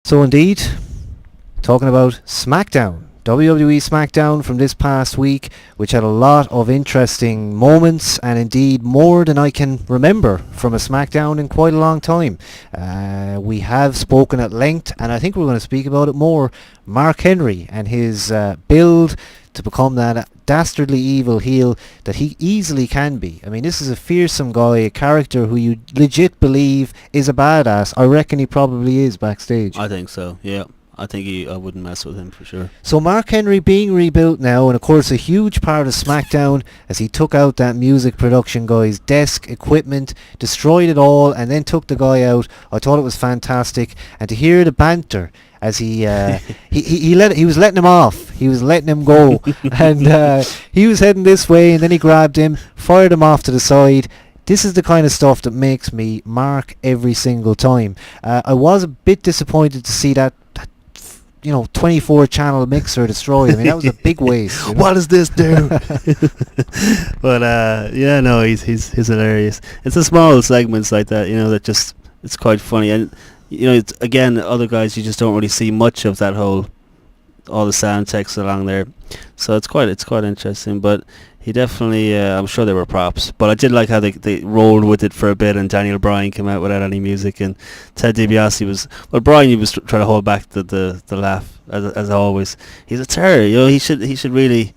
So indeed, talking about Smackdown, WWE Smackdown from this past week, which had a lot of interesting moments, and indeed more than I can remember from a Smackdown in quite a long time. We have spoken at length, and I think we're going to speak about it more. Mark Henry and his build to become that dastardly evil heel that he easily can be. I mean, this is a fearsome guy, a character who you legit believe is a badass. I reckon he probably is backstage. I think so, yeah. I think I wouldn't mess with him for sure. So Mark Henry being rebuilt now, and of course a huge part of SmackDown as he took out that music production guy's desk, equipment, destroyed it all, and then took the guy out. I thought it was fantastic, and to hear the banter as he was letting him off, he was letting him go, and he was heading this way, and then he grabbed him, fired him off to the side. This is the kind of stuff that makes me mark every single time. I was a bit disappointed to see that 24 channel mixer destroyed. I mean, that was a big waste. What does this do? But he's hilarious. It's the small segments like that, that just, it's quite funny. And it's, again, other guys you just don't really see much of that all the sound text along there. So it's quite interesting. But he definitely, I'm sure there were props, but I did like how they rolled with it for a bit, and Daniel Bryan came out without any music, and Ted DiBiase Bryan, he was trying to hold back the laugh as always. He's a terror, he should really,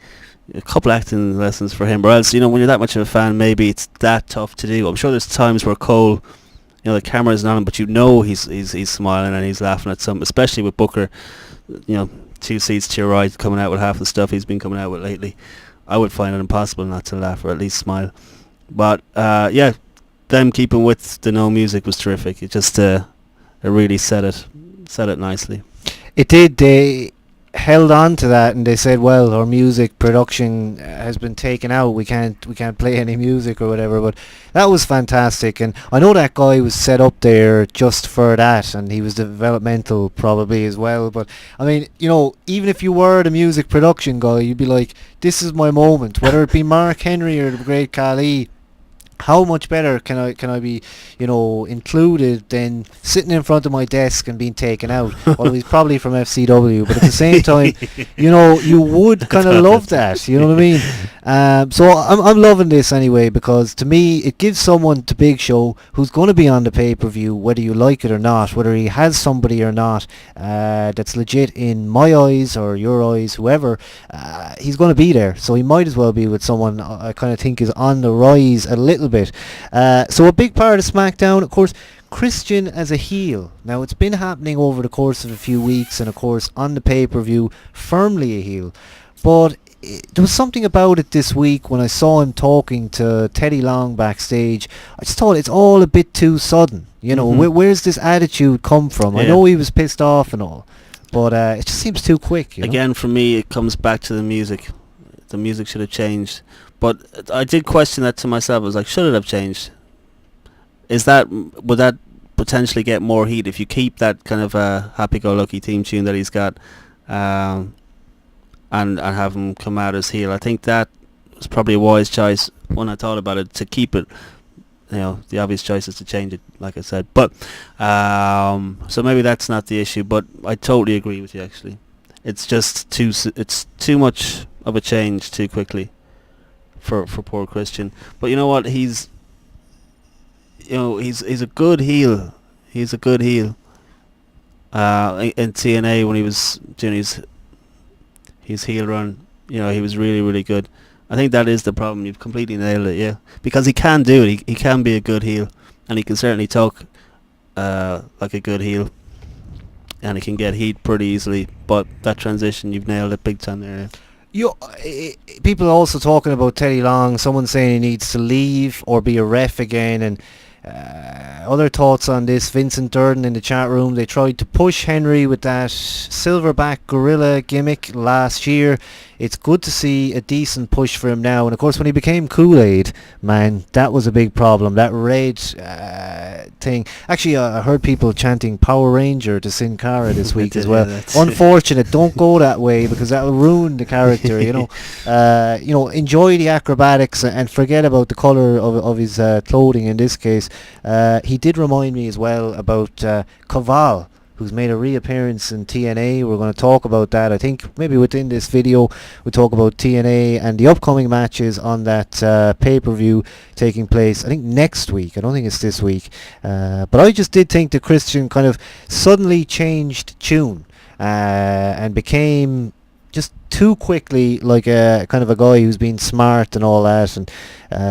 a couple acting lessons for him, or else, when you're that much of a fan, maybe it's that tough to do. I'm sure there's times where Cole, the camera isn't on him, but he's smiling and he's laughing at something, especially with Booker, 2 seats to your right, coming out with half the stuff he's been coming out with lately. I would find it impossible not to laugh or at least smile. But them keeping with the no music was terrific. It just it really said it nicely. It did. They held on to that, and they said, well, our music production has been taken out, we can't play any music or whatever. But that was fantastic, and I know that guy was set up there just for that, and he was developmental probably as well. But I mean, even if you were the music production guy, you'd be like, this is my moment, whether it be Mark Henry or the great Khali. How much better can I be, included than sitting in front of my desk and being taken out? Well, he's probably from FCW, but at the same time, you would kind of love that. You know what I mean? So I'm loving this anyway, because to me it gives someone to Big Show who's going to be on the pay-per-view, whether you like it or not, whether he has somebody or not, that's legit in my eyes or your eyes, whoever. He's going to be there, so he might as well be with someone I kind of think is on the rise a little bit. So a big part of SmackDown, of course, Christian as a heel. Now, it's been happening over the course of a few weeks, and of course on the pay-per-view, firmly a heel. But there was something about it this week when I saw him talking to Teddy Long backstage. I just thought it's all a bit too sudden. Where's this attitude come from? Yeah. I know he was pissed off and all, but it just seems too quick. Again, for me, it comes back to the music. The music should have changed. But I did question that to myself. I was like, should it have changed? Would that potentially get more heat if you keep that kind of happy-go-lucky theme tune that he's got, and have him come out as heel? I think that was probably a wise choice when I thought about it, to keep it. The obvious choice is to change it, like I said. But so maybe that's not the issue. But I totally agree with you. Actually, it's just too much of a change too quickly for poor Christian. But you know what? He's a good heel. He's a good heel. In TNA, when he was doing his heel run, he was really, really good. I think that is the problem. You've completely nailed it, yeah. Because he can do it. He can be a good heel, and he can certainly talk like a good heel, and he can get heat pretty easily. But that transition, you've nailed it big time there. People are also talking about Teddy Long, someone saying he needs to leave or be a ref again, and other thoughts on this. Vincent Durden in the chat room, they tried to push Henry with that silverback gorilla gimmick last year. It's good to see a decent push for him now, and of course when he became Kool-Aid, man, that was a big problem, that red thing. Actually, I heard people chanting Power Ranger to Sin Cara this week as well. Unfortunate, don't go that way, because that will ruin the character. Enjoy the acrobatics and forget about the colour of his clothing in this case. He did remind me as well about Kaval, who's made a reappearance in TNA. We're going to talk about that. I think maybe within this video we'll talk about TNA and the upcoming matches on that pay-per-view taking place, I think, next week. I don't think it's this week. But I just did think that Christian kind of suddenly changed tune and became just too quickly like a kind of a guy who's been smart and all that, and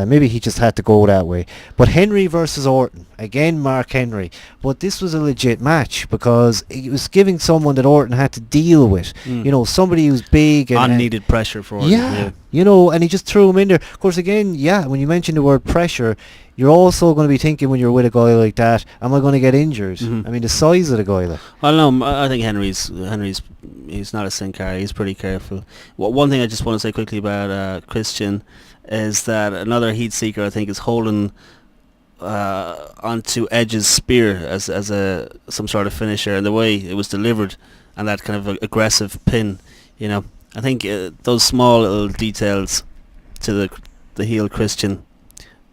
maybe he just had to go that way. But Henry versus Orton, again Mark Henry, but this was a legit match because it was giving someone that Orton had to deal with, you know, somebody who's big and unneeded pressure for Orton. yeah, you know, and he just threw him in there. Of course, again, yeah, when you mention the word pressure, you're also going to be thinking when you're with a guy like that, am I going to get injured? I mean, the size of the guy. Like. Well, no, I think Henry's he's not a sin car. He's pretty careful. One thing I just want to say quickly about Christian is that another heat seeker, I think, is holding onto Edge's spear as some sort of finisher, and the way it was delivered and that kind of aggressive pin, you know, I think those small little details to the heel Christian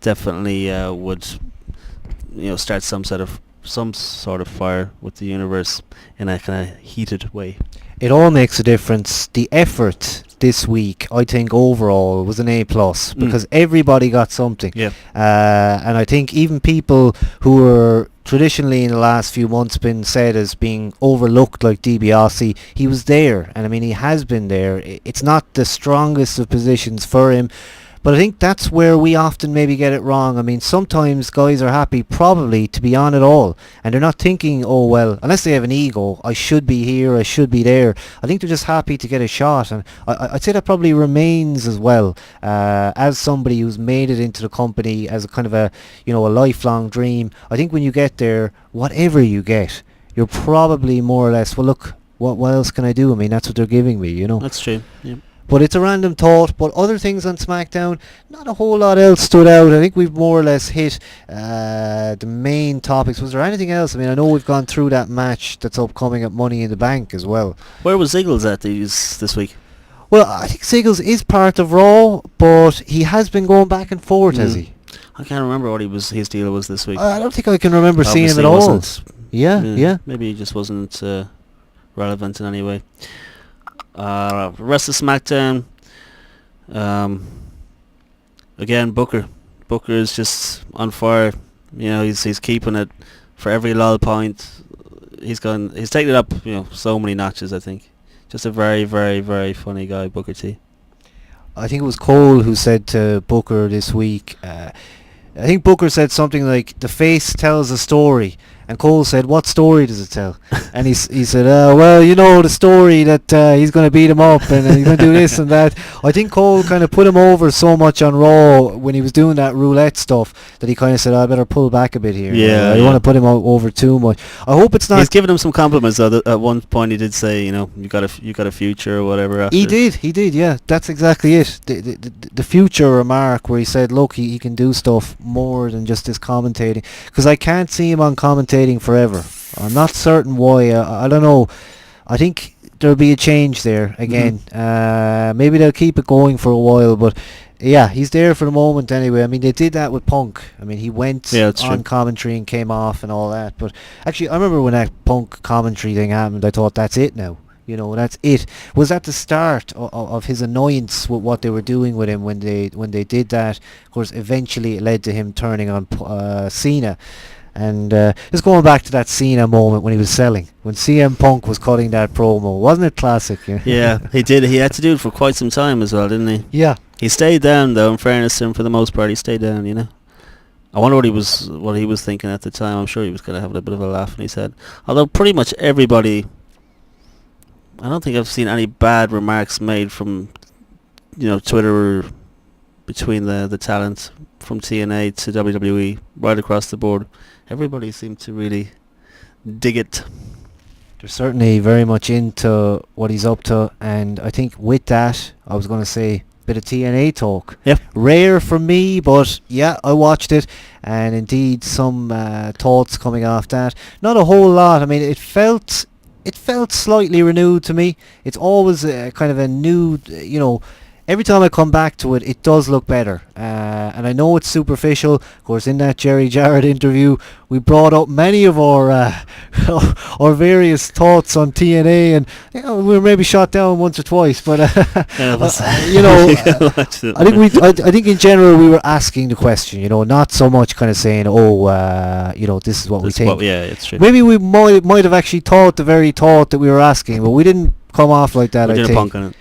definitely would, you know, start some sort of fire with the universe in a kind of heated way. It all makes a difference. The effort this week, I think, overall was an A+, because everybody got something. Yeah. And I think even people who were traditionally in the last few months been said as being overlooked, like DiBiase, he was there, and I mean, he has been there. It's not the strongest of positions for him, but I think that's where we often maybe get it wrong. I mean, sometimes guys are happy probably to be on it all, and they're not thinking, oh well, unless they have an ego, I should be here, I should be there. I think they're just happy to get a shot, and I'd say that probably remains as well, as somebody who's made it into the company as a kind of a, you know, a lifelong dream. I think when you get there, whatever you get, you're probably more or less, well look, what else can I do? I mean, that's what they're giving me, you know. That's true, yeah. But it's a random thought. But other things on SmackDown, not a whole lot else stood out. I think we've more or less hit the main topics. Was there anything else? I mean, I know we've gone through that match that's upcoming at Money in the Bank as well. Where was Ziggles at this week? Well, I think Ziggles is part of Raw, but he has been going back and forth, has he? I can't remember what his deal was this week. I don't think I can remember seeing him at all. Yeah. Maybe he just wasn't relevant in any way. Rest of SmackDown, again, Booker is just on fire. You know, he's keeping it for every lull point. He's taken it up, you know, so many notches. I think just a very, very, very funny guy, Booker T. I think it was Cole who said to Booker this week, I think Booker said something like, the face tells a story, and Cole said, what story does it tell? And he said, well, you know, the story that he's going to beat him up and he's going to do this and that. I think Cole kind of put him over so much on Raw when he was doing that roulette stuff that he kind of said, I better pull back a bit here. Yeah, I don't want to put him over too much. I hope it's not... He's given him some compliments, though. At one point he did say, you know, you got a future or whatever. After. He did, yeah. That's exactly it. The future remark where he said, look, he can do stuff more than just his commentating. Because I can't see him on commentating forever. I'm not certain why. I don't know. I think there'll be a change there again. Maybe they'll keep it going for a while, but yeah, he's there for the moment anyway. I mean, they did that with Punk. I mean, he went on commentary and came off and all that. But actually, I remember when that Punk commentary thing happened, I thought, that's it now. You know, that's it. Was that the start of his annoyance with what they were doing with him when they did that? Of course, eventually it led to him turning on Cena. And just going back to that Cena moment when he was selling, when CM Punk was cutting that promo, wasn't it classic? Yeah, he did. He had to do it for quite some time as well, didn't he? Yeah. He stayed down, though. In fairness to him, for the most part, he stayed down. You know. I wonder what he was thinking at the time. I'm sure he was kind of having a bit of a laugh in his head. Although pretty much everybody, I don't think I've seen any bad remarks made from, you know, Twitter between the talent from TNA to WWE right across the board. Everybody seemed to really dig it. They're certainly very much into what he's up to, and I think with that, I was going to say, bit of TNA talk. Yep. Rare for me, but yeah, I watched it, and indeed some thoughts coming off that. Not a whole lot. I mean, it felt slightly renewed to me. It's always kind of a new, you know, every time I come back to it, it does look better. And I know it's superficial. Of course, in that Jerry Jarrett interview, we brought up many of our our various thoughts on TNA, and we were maybe shot down once or twice. But I think I think in general we were asking the question. Not so much kind of saying, this is what we think. It's true. Maybe we might have actually thought the very thought that we were asking, but we didn't come off like that. We I did think. a punk on it.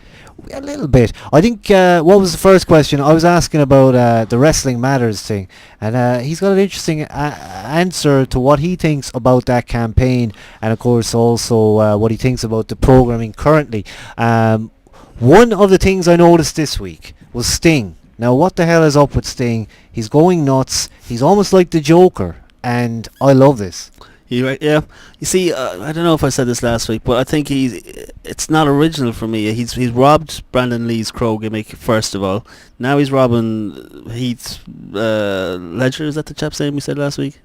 A little bit. I think, what was the first question? I was asking about the Wrestling Matters thing, and he's got an interesting answer to what he thinks about that campaign, and of course also what he thinks about the programming currently. One of the things I noticed this week was Sting. Now, what the hell is up with Sting? He's going nuts. He's almost like the Joker, and I love this. You're right, yeah. You see, I don't know if I said this last week, but I think it's not original for me. He's robbed Brandon Lee's Crow gimmick, first of all. Now he's robbing Heath Ledger, is that the chap's name we said last week?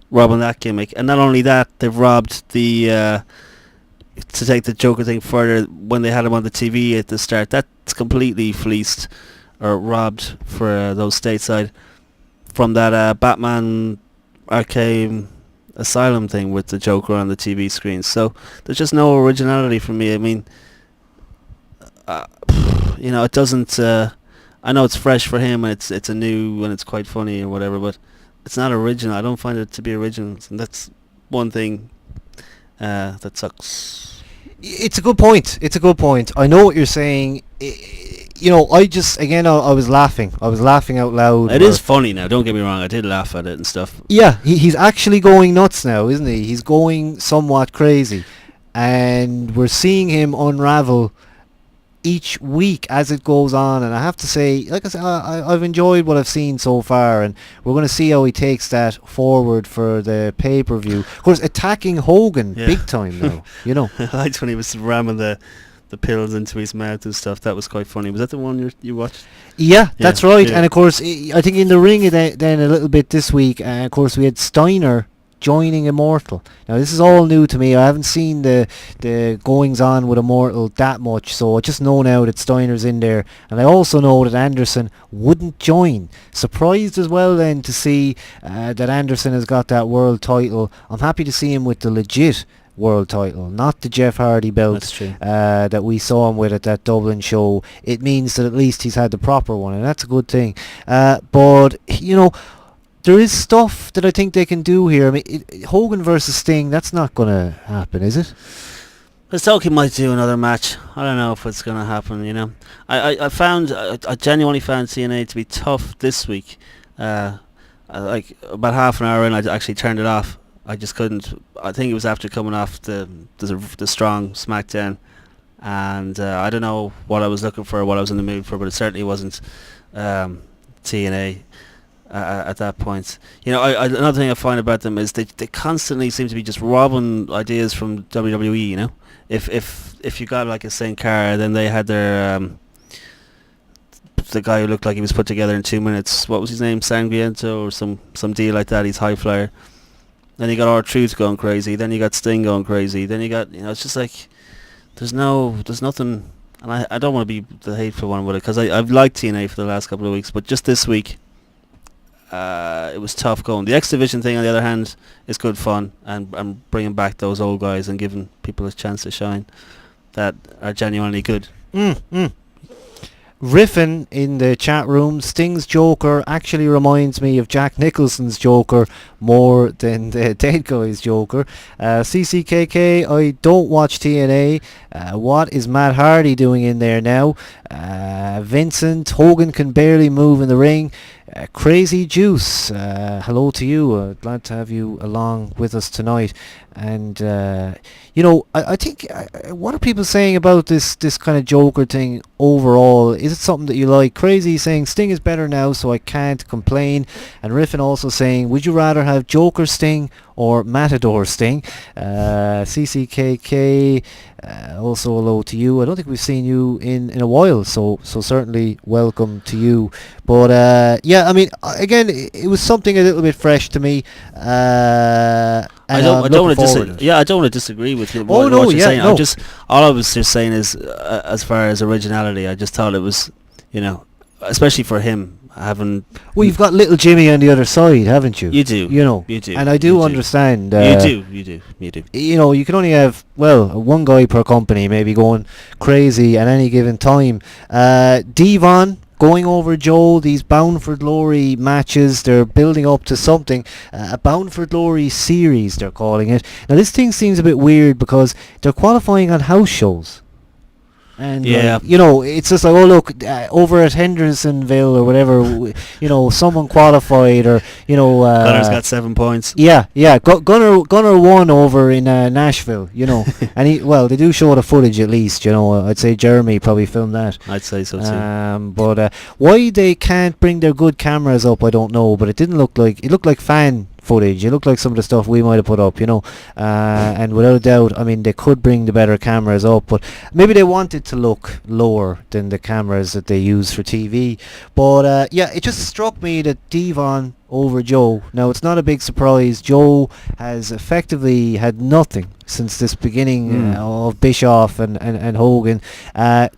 Robbing that gimmick. And not only that, they've robbed to take the Joker thing further, when they had him on the TV at the start, that's completely fleeced, or robbed for those stateside, from that Batman Arkham Asylum thing with the Joker on the TV screen. So there's just no originality for me. I mean, it doesn't. I know it's fresh for him, and it's a new, and it's quite funny or whatever, but it's not original. I don't find it to be original, and that's one thing that sucks. It's a good point. I know what you're saying. I just, again, I was laughing. I was laughing out loud. It is funny now, don't get me wrong. I did laugh at it and stuff. Yeah, he's actually going nuts now, isn't he? He's going somewhat crazy. And we're seeing him unravel each week as it goes on. And I have to say, like I said, I've enjoyed what I've seen so far. And we're going to see how he takes that forward for the pay-per-view. Of course, attacking Hogan big time now, I liked when he was ramming the pills into his mouth and stuff. That was quite funny. Was that the one you watched? Yeah, that's right. Yeah. And of course, I think in the ring then a little bit this week, of course we had Steiner joining Immortal. Now this is all new to me. I haven't seen the goings on with Immortal that much, so I just know now that Steiner's in there, and I also know that Anderson wouldn't join. Surprised as well then to see that Anderson has got that world title. I'm happy to see him with the legit world title, not the Jeff Hardy belt that we saw him with at that Dublin show. It means that at least he's had the proper one, and that's a good thing. But there is stuff that I think they can do here. I mean, Hogan versus Sting, that's not going to happen, is it? Stoke might do another match. I don't know if it's going to happen, I genuinely found TNA to be tough this week. Like about half an hour in, I actually turned it off. I just couldn't. I think it was after coming off the strong Smackdown, and I don't know what I was looking for, what I was in the mood for, but it certainly wasn't TNA at that point. Another thing I find about them is they constantly seem to be just robbing ideas from WWE. If you got like a Sin Cara, then they had their the guy who looked like he was put together in 2 minutes. What was his name? Sangriento or some deal like that. He's high flyer. Then you got R-Truth going crazy. Then you got Sting going crazy. Then you got, it's just like, there's nothing, and I don't want to be the hateful one with it, because I've liked TNA for the last couple of weeks, but just this week, it was tough going. The X Division thing, on the other hand, is good fun, and bringing back those old guys and giving people a chance to shine that are genuinely good. Riffin in the chat room, Sting's Joker actually reminds me of Jack Nicholson's Joker more than the dead guy's Joker. CCKK, I don't watch TNA. What is Matt Hardy doing in there now? Vincent, Hogan can barely move in the ring. Crazy Juice, hello to you. Glad to have you along with us tonight. And I think what are people saying about this kind of Joker thing overall? Is it something that you like? Crazy saying Sting is better now, so I can't complain. And Riffin also saying, would you rather have Joker Sting or Matador Sting? CCKK, also hello to you. I don't think we've seen you in a while, so certainly welcome to you. But I mean, again, it was something a little bit fresh to me. I don't want to disagree with you. What you're saying. No. All I was just saying is, as far as originality, I just thought it was you know, especially for him having. Well, you've got little Jimmy on the other side, haven't you? You do. You know. You do. And I you do understand. You do. You do. You do. You know, you can only have, well, one guy per company maybe going crazy at any given time. Devon going over Joe, these Bound for Glory matches, they're building up to something. A Bound for Glory series, they're calling it. Now, this thing seems a bit weird because they're qualifying on house shows. And Yeah. you know, it's just like, oh look, over at Hendersonville or whatever, you know, someone qualified, or you know, Gunner's got 7 points. yeah, Gunner won over in Nashville, you know, and they do show the footage at least, you know. I'd say Jeremy probably filmed that. I'd say so too. But why they can't bring their good cameras up, I don't know. But it looked like fan footage. It looked like some of the stuff we might have put up, you know. And without a doubt, I mean, they could bring the better cameras up, but maybe they wanted to look lower than the cameras that they use for TV. But yeah, it just struck me that Devon over Joe. Now, it's not a big surprise. Joe has effectively had nothing since this beginning of Bischoff and Hogan.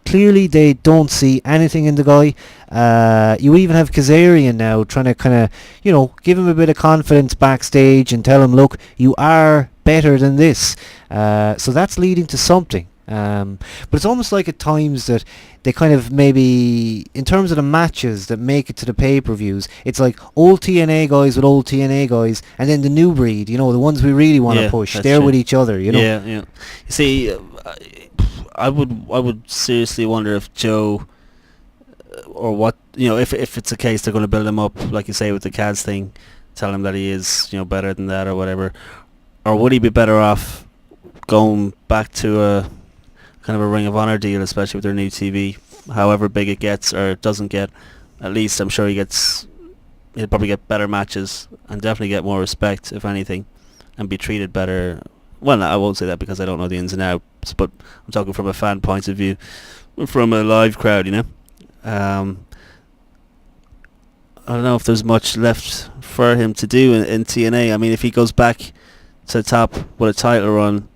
Clearly, they don't see anything in the guy. You even have Kazarian now trying to kind of, you know, give him a bit of confidence backstage and tell him, look, you are better than this. So that's leading to something. But it's almost like at times that they kind of maybe, in terms of the matches that make it to the pay-per-views, it's like old TNA guys with old TNA guys, and then the new breed, you know, the ones we really want to push, they're with each other, you know. Yeah. You see, I would seriously wonder if Joe, or what, you know, if it's a case they're going to build him up, like you say with the Cads thing, tell him that he is, you know, better than that or whatever, or would he be better off going back to a kind of a Ring of Honor deal, especially with their new TV, however big it gets or it doesn't get. At least I'm sure he'll probably get better matches and definitely get more respect, if anything, and be treated better. Well, I won't say that because I don't know the ins and outs, but I'm talking from a fan point of view, from a live crowd, you know. I don't know if there's much left for him to do in TNA. I mean, if he goes back to the top with a title run,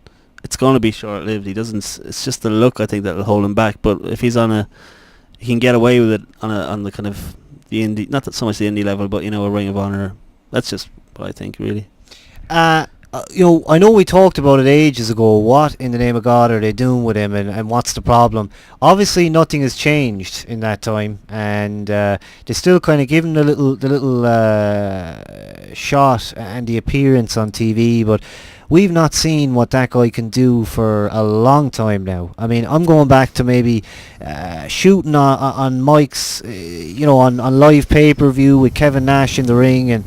it's going to be short-lived. It's just the look, I think, that'll hold him back. But if he's he can get away with it on the kind of the indie, not that so much the indie level, but, you know, a Ring of Honor. That's just what I think, really. You know, I know we talked about it ages ago. What in the name of God are they doing with him, and what's the problem? Obviously, nothing has changed in that time, and they still kind of give him the little shot and the appearance on TV, but we've not seen what that guy can do for a long time now. I mean, I'm going back to maybe shooting on mics, you know, on live pay-per-view with Kevin Nash in the ring, and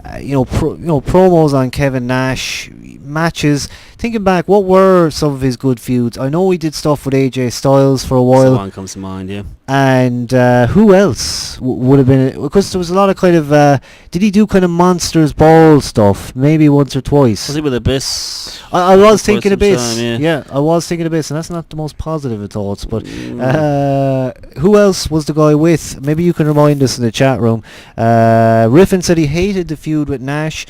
promos on Kevin Nash, matches. Thinking back, what were some of his good feuds? I know he did stuff with AJ Styles for a while. One comes to mind, yeah. And who else would have been? Because there was a lot of kind of. Did he do kind of Monsters Ball stuff? Maybe once or twice. Was he with Abyss? I was thinking Abyss. Time, yeah, I was thinking Abyss, and that's not the most positive of thoughts. But who else was the guy with? Maybe you can remind us in the chat room. Riffin said he hated the feud with Nash.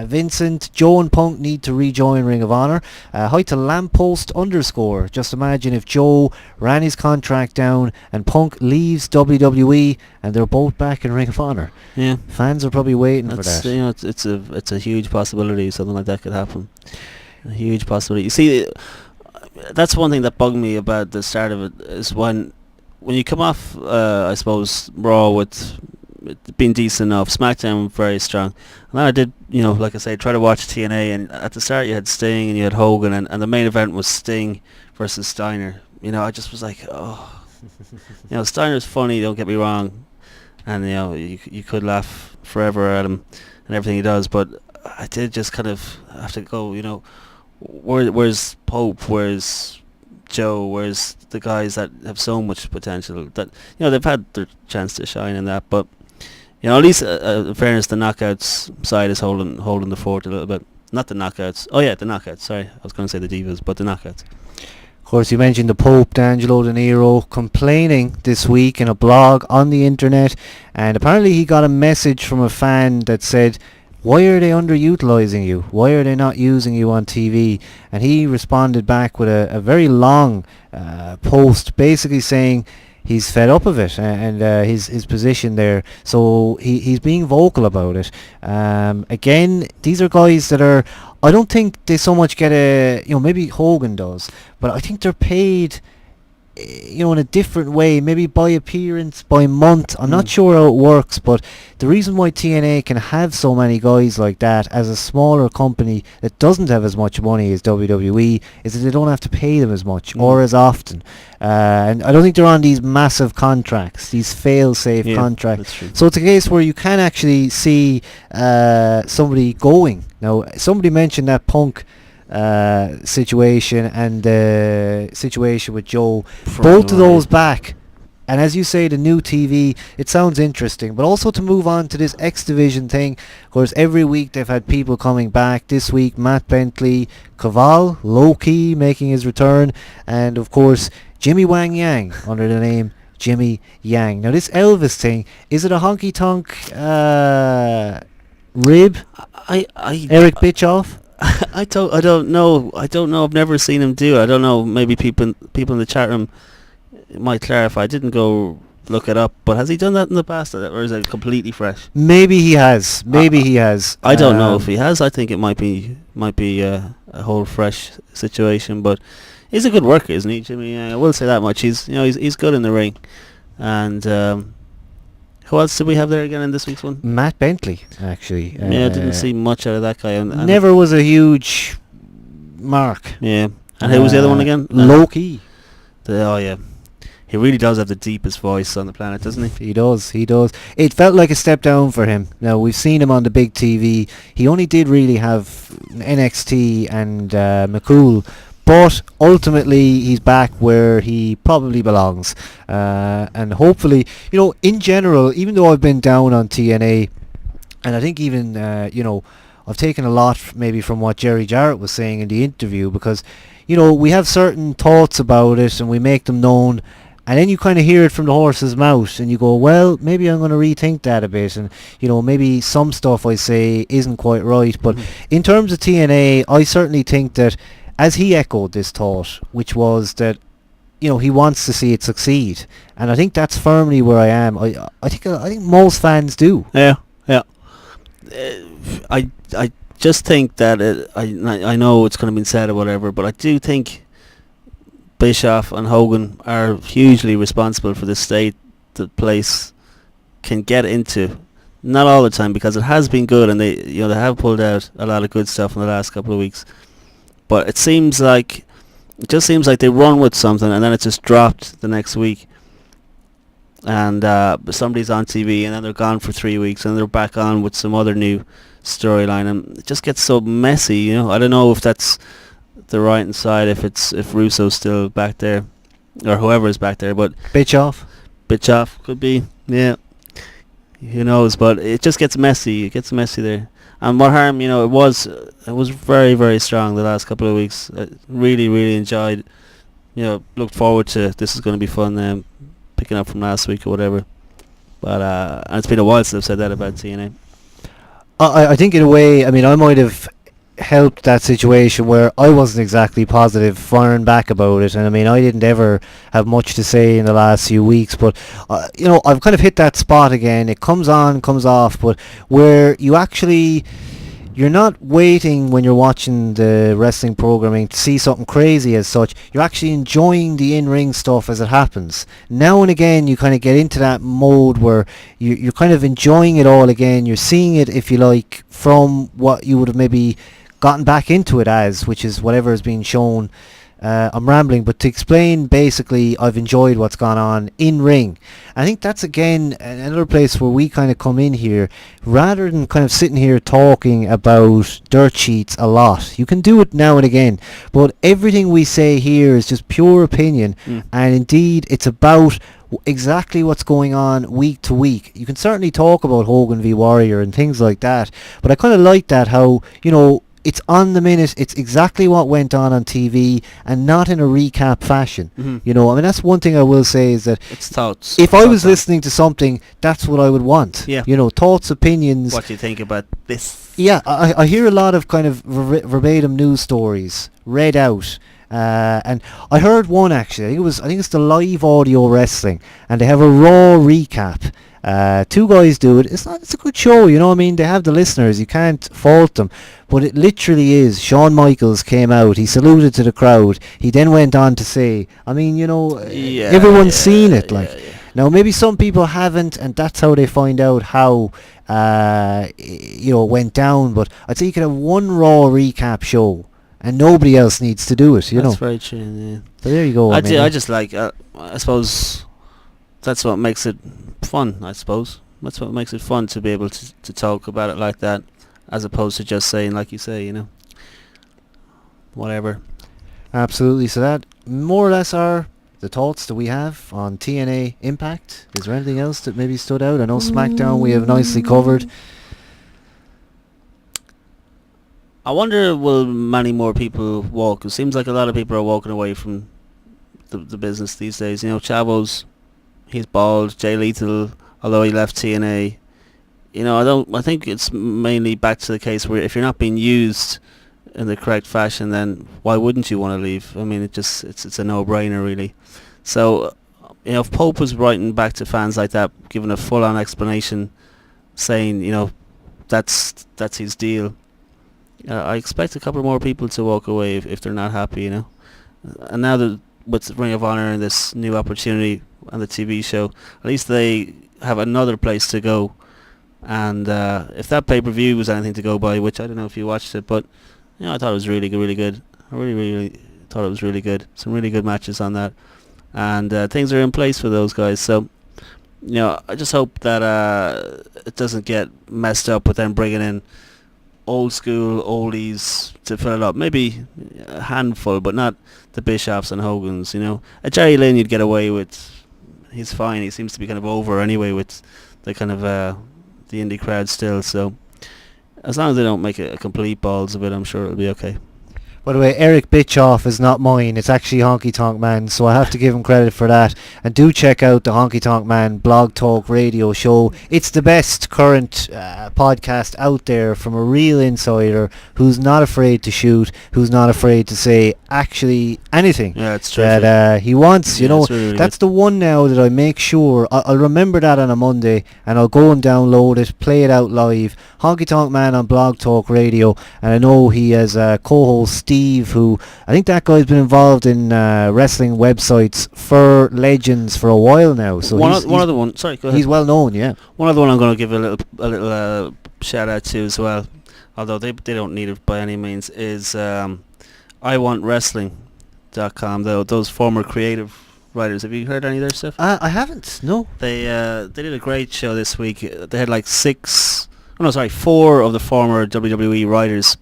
Vincent, Joe and Punk need to rejoin Ring of Honor. Hi to Lamppost _. Just imagine if Joe ran his contract down and Punk leaves WWE and they're both back in Ring of Honor. Yeah, fans are probably waiting for that. You know, it's a huge possibility something like that could happen. A huge possibility. You see, that's one thing that bugged me about the start of it, is when you come off, I suppose, Raw with being decent enough, SmackDown very strong, and then I did, you know, like I say, try to watch TNA, and at the start you had Sting and you had Hogan, and the main event was Sting versus Steiner. You know, I just was like, oh, you know, Steiner's funny, don't get me wrong, and, you know, you could laugh forever at him and everything he does, but I did just kind of have to go, you know, where's Pope, where's Joe, where's the guys that have so much potential, that, you know, they've had their chance to shine in that, but, you know, at least in fairness, the knockouts side is holding the fort a little bit. Not the knockouts. Oh yeah, the knockouts. Sorry, I was going to say the divas, but the knockouts. Of course, you mentioned the Pope, D'Angelo De Niro, complaining this week in a blog on the internet, and apparently he got a message from a fan that said, why are they underutilising you? Why are they not using you on TV? And he responded back with a very long post, basically saying he's fed up of it, and his position there. So he's being vocal about it. Again, these are guys that are. I don't think they so much get maybe Hogan does, but I think they're paid, in a different way, maybe by appearance, by month. I'm not sure how it works, but the reason why TNA can have so many guys like that as a smaller company that doesn't have as much money as WWE is that they don't have to pay them as much or as often. And I don't think they're on these massive contracts, these fail-safe contracts. That's true. So it's a case where you can actually see somebody going. Now, somebody mentioned that Punk situation and the situation with Joe, both of those back, and as you say, the new TV, it sounds interesting. But also to move on to this X Division thing, of course, every week they've had people coming back. This week, Matt Bentley, Caval, Low-Key making his return, and of course Jimmy Wang Yang under the name Jimmy Yang. Now this Elvis thing, is it a honky tonk rib? Eric Bischoff? I don't know. I've never seen him do it. I don't know. Maybe people in the chat room might clarify. I didn't go look it up, but has he done that in the past, or is it completely fresh? Maybe he has. He has. I don't know if he has. I think it might be a whole fresh situation. But he's a good worker, isn't he, Jimmy? I will say that much. He's good in the ring. And who else did we have there again in this week's one? Matt Bentley, actually. I didn't see much out of that guy. And never was a huge mark. Yeah. And who was the other one again? Low-Key. Yeah. He really does have the deepest voice on the planet, doesn't he? He does. It felt like a step down for him. Now, we've seen him on the big TV. He only did really have NXT and McCool. But ultimately, he's back where he probably belongs. And hopefully, in general, even though I've been down on TNA, and I think even, I've taken a lot maybe from what Jerry Jarrett was saying in the interview, because, we have certain thoughts about it and we make them known, and then you kind of hear it from the horse's mouth and you go, well, maybe I'm going to rethink that a bit, and, maybe some stuff I say isn't quite right. But in terms of TNA, I certainly think that, as he echoed this thought, which was that, he wants to see it succeed, and I think that's firmly where I am. I think most fans do. Yeah. I just think that I know it's going to be said or whatever, but I do think Bischoff and Hogan are hugely responsible for the state the place can get into. Not all the time, because it has been good, and they have pulled out a lot of good stuff in the last couple of weeks. But it just seems like they run with something and then it's just dropped the next week. And somebody's on TV and then they're gone for 3 weeks and they're back on with some other new storyline, and it just gets so messy. I don't know if that's the right side, if Russo's still back there or whoever's back there, but Bischoff could be, yeah. Who knows? But it just gets messy. It gets messy there. And what harm, it was very, very strong the last couple of weeks. Really, really enjoyed, looked forward to, this is going to be fun, picking up from last week or whatever. But and it's been a while since I've said that about TNA. I think in a way, I might have helped that situation where I wasn't exactly positive firing back about it, and I didn't ever have much to say in the last few weeks, but I've kind of hit that spot again. It comes on, comes off, but where you're not waiting when you're watching the wrestling programming to see something crazy as such. You're actually enjoying the in-ring stuff as it happens. Now and again you kind of get into that mode where you're kind of enjoying it all again. You're seeing it, if you like, from what you would have maybe gotten back into it as, which is whatever has been shown. I'm rambling, but to explain, basically, I've enjoyed what's gone on in ring. I think that's again another place where we kind of come in here, rather than kind of sitting here talking about dirt sheets a lot. You can do it now and again, but everything we say here is just pure opinion, and indeed it's about exactly what's going on week to week. You can certainly talk about Hogan v Warrior and things like that, but I kind of like that, how, it's on the minute, it's exactly what went on TV, and not in a recap fashion. That's one thing I will say, is that it's thoughts. If I was listening to something, that's what I would want. Yeah. Thoughts, opinions. What do you think about this? Yeah, I hear a lot of kind of verbatim news stories read out, And I heard one actually. I think it's the Live Audio Wrestling, and they have a Raw recap. Two guys do it. It's a good show, you know what I mean? They have the listeners, you can't fault them. But it literally is. Shawn Michaels came out, he saluted to the crowd, he then went on to say, I mean, you know, everyone's seen it, like. Now maybe some people haven't, and that's how they find out how it went down, but I'd say you could have one Raw recap show and nobody else needs to do it, you know. That's very true, yeah. So there you go. I just like, I suppose that's what makes it fun, I suppose. That's what makes it fun, to be able to talk about it like that, as opposed to just saying, like you say, you know, whatever. Absolutely. So that more or less are the thoughts that we have on TNA Impact. Is there anything else that maybe stood out? I know Smackdown we have nicely covered. I wonder, will many more people walk? It seems like a lot of people are walking away from the business these days. You know, Chavo's, he's bald. Jay Lethal, although he left TNA, you know, I think it's mainly back to the case where if you're not being used in the correct fashion, then why wouldn't you want to leave? I mean, it's a no-brainer, really. So, you know, if Pope was writing back to fans like that, giving a full-on explanation, saying, you know, that's his deal, I expect a couple more people to walk away if they're not happy, you know. And now that with Ring of Honor and this new opportunity on the TV show, at least they have another place to go. And if that pay-per-view was anything to go by, which I don't know if you watched it, but you know, I thought it was really good. I really thought it was really good. Some really good matches on that, and things are in place for those guys. So, you know, I just hope that it doesn't get messed up with them bringing in old school oldies to fill it up. Maybe a handful, but not the Bischoffs and Hogans. You know, a Jerry Lynn you'd get away with. He's fine. He seems to be kind of over anyway with the kind of the indie crowd still. So as long as they don't make a complete balls of it, I'm sure it'll be okay. By the way, Eric Bischoff is not mine. It's actually Honky Tonk Man, so I have to give him credit for that. And do check out the Honky Tonk Man blog talk radio show. It's the best current podcast out there from a real insider who's not afraid to shoot, who's not afraid to say actually anything that he wants. You know, really that's good. The one now that I make sure I'll remember that on a Monday, and I'll go and download it, play it out live. Honky Tonk Man on blog talk radio, and I know he has a co-host Steve, who I think that guy's been involved in wrestling websites for Legends for a while now. So he's well known, yeah. One other one I'm going to give a little shout out to as well, although they don't need it by any means, is iwantwrestling.com. Those former creative writers. Have you heard any of their stuff? I haven't. No. They did a great show this week. They had like 4 of the former WWE writers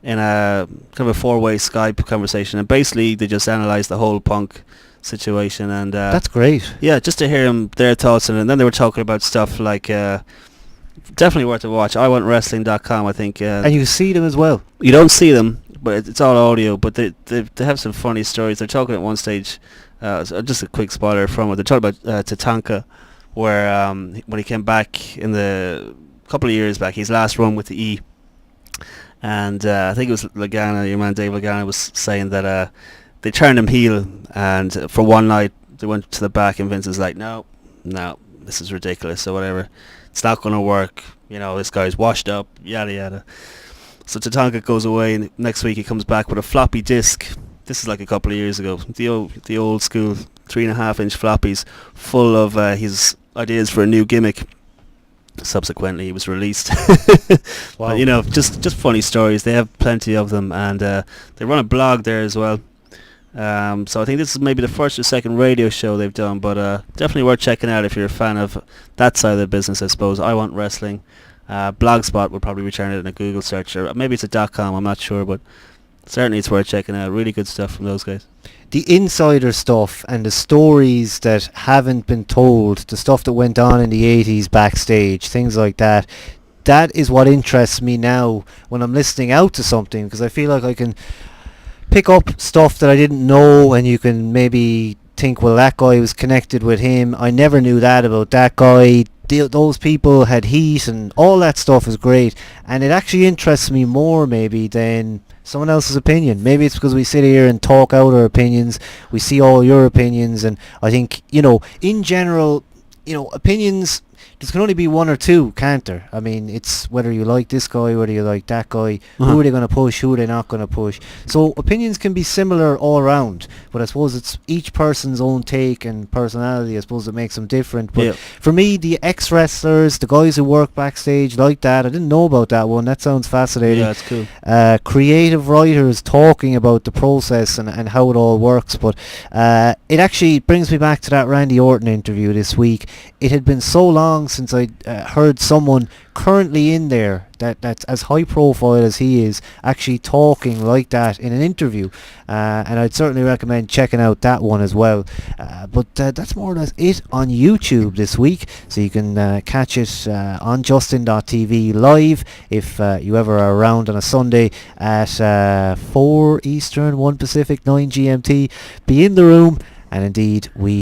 in a kind of a 4-way Skype conversation, and basically they just analysed the whole Punk situation, and that's great. Yeah, just to hear their thoughts on it. And then they were talking about stuff like definitely worth a watch. iwantwrestling.com, I think. And you see them as well. You don't see them, but it's all audio. But they have some funny stories. They're talking at one stage. Just a quick spoiler from it. They're talking about Tatanka, where when he came back in the couple of years back, his last run with the E. And I think it was Lagana, your man Dave Lagana, was saying that they turned him heel, and for one night they went to the back, and Vince is like, no, this is ridiculous, or whatever. It's not going to work. You know, this guy's washed up, yada yada. So Tatanka goes away, and next week he comes back with a floppy disk. This is like a couple of years ago. The old school 3.5-inch floppies full of his ideas for a new gimmick. Subsequently he was released. Wow. But, you know, just funny stories. They have plenty of them, and they run a blog there as well. So I think this is maybe the first or second radio show they've done, but definitely worth checking out if you're a fan of that side of the business, I suppose. I Want Wrestling. Blogspot would probably return it in a Google search, or maybe it's a .com, I'm not sure, but certainly it's worth checking out. Really good stuff from those guys. The insider stuff and the stories that haven't been told, the stuff that went on in the 80s backstage, things like that, that is what interests me now when I'm listening out to something, because I feel like I can pick up stuff that I didn't know, and you can maybe think, well, that guy was connected with him. I never knew that about that guy. those people had heat and all that stuff is great, and it actually interests me more maybe than someone else's opinion. Maybe it's because we sit here and talk out our opinions, we see all your opinions, and I think, in general, opinions, there can only be one or two, can't there? I mean, it's whether you like this guy, whether you like that guy, who are they going to push, who are they not going to push. So opinions can be similar all around, but I suppose it's each person's own take and personality, I suppose, that makes them different. But for me, the ex-wrestlers, the guys who work backstage like that, I didn't know about that one. That sounds fascinating. Yeah, it's cool. Creative writers talking about the process and how it all works. But it actually brings me back to that Randy Orton interview this week. It had been so long since I heard someone currently in there that's as high profile as he is actually talking like that in an interview, and I'd certainly recommend checking out that one as well. But that's more or less it on YouTube this week, so you can catch it on Justin.tv live if you ever are around on a Sunday at 4 Eastern, 1 Pacific, 9 GMT. Be in the room, and indeed we